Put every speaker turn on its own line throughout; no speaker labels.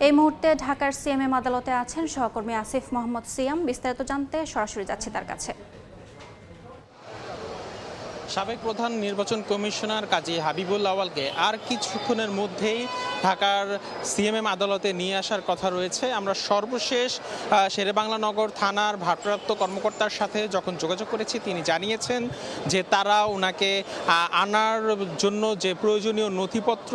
এই মুহূর্তে ঢাকার সিএমএম আদালতে আছেন সহকর্মী আসিফ মোহাম্মদ সিয়াম। বিস্তারিত জানতে সরাসরি যাচ্ছি তার কাছে।
সাবেক প্রধান নির্বাচন কমিশনার কাজী হাবিবুল আওয়ালকে আর কিছুক্ষণের মধ্যেই ঢাকার সিএমএম আদালতে নিয়ে আসার কথা রয়েছে। আমরা সর্বশেষ শেরেবাংলা নগর থানার ভারপ্রাপ্ত কর্মকর্তার সাথে যখন যোগাযোগ করেছি, তিনি জানিয়েছেন যে তারা ওনাকে আনার জন্য যে প্রয়োজনীয় নথিপত্র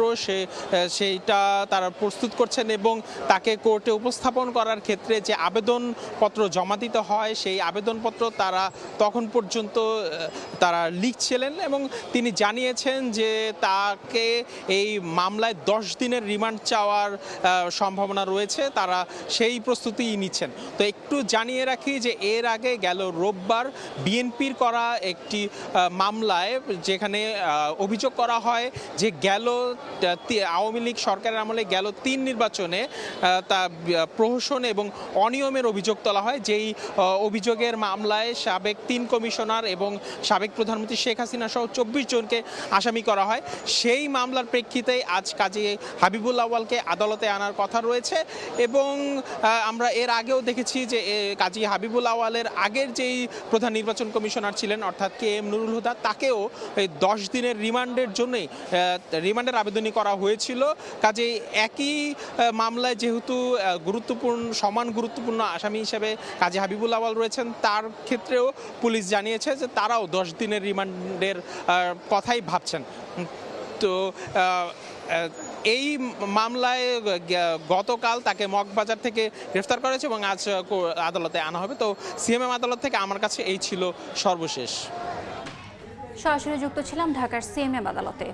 সেইটা তারা প্রস্তুত করছেন এবং তাকে কোর্টে উপস্থাপন করার ক্ষেত্রে যে আবেদনপত্র জমা দিতে হয় সেই আবেদনপত্র তারা তখন পর্যন্ত তারা লিখছিলেন এবং তিনি জানিয়েছেন যে তাকে এই মামলায় 10 দিনের রিমান্ড চাওয়ার সম্ভাবনা রয়েছে। তারা সেই প্রস্তুতি নিচ্ছেন। তো একটু জানিয়ে রাখি যে এর আগে গেল রোববার বিএনপির করা একটি মামলায় যেখানে অভিযোগ করা হয় যে গেল আওয়ামী লীগ সরকারের আমলে গেল 3 নির্বাচনে তা প্রহসন এবং অনিয়মের অভিযোগ তোলা হয়। যেই অভিযোগের মামলায় সাবেক 3 কমিশনার এবং সাবেক প্রধানমন্ত্রী শেখ হাসিনা সহ 24 জনকে আসামি করা হয়। সেই মামলার প্রেক্ষিতেই আজ কাজী হাবিবুল আওয়ালকে আদালতে আনার কথা রয়েছে এবং আমরা এর আগেও দেখেছি যে কাজী হাবিবুল আওয়ালের আগের যেই প্রধান নির্বাচন কমিশনার ছিলেন অর্থাৎ KM নুরুল হুদা, তাকেও এই 10 দিনের রিমান্ডের জন্যই রিমান্ডের আবেদনই করা হয়েছিল। কাজেই একই মামলায় যেহেতু সমান গুরুত্বপূর্ণ আসামি হিসেবে কাজী হাবিবুল আওয়াল রয়েছেন, তার ক্ষেত্রেও পুলিশ জানিয়েছে যে তারাও 10 দিনের রিমান্ডের কথাই ভাবছেন। তো এই মামলায় গতকাল তাকে মগবাজার থেকে গ্রেফতার করা হয়েছে এবং আজ আদালতে আনা হবে। তো সিএমএম আদালত থেকে আমার কাছে এই ছিল সর্বশেষ।
সরাসরি যুক্ত ছিলাম ঢাকার সিএমএম আদালতে।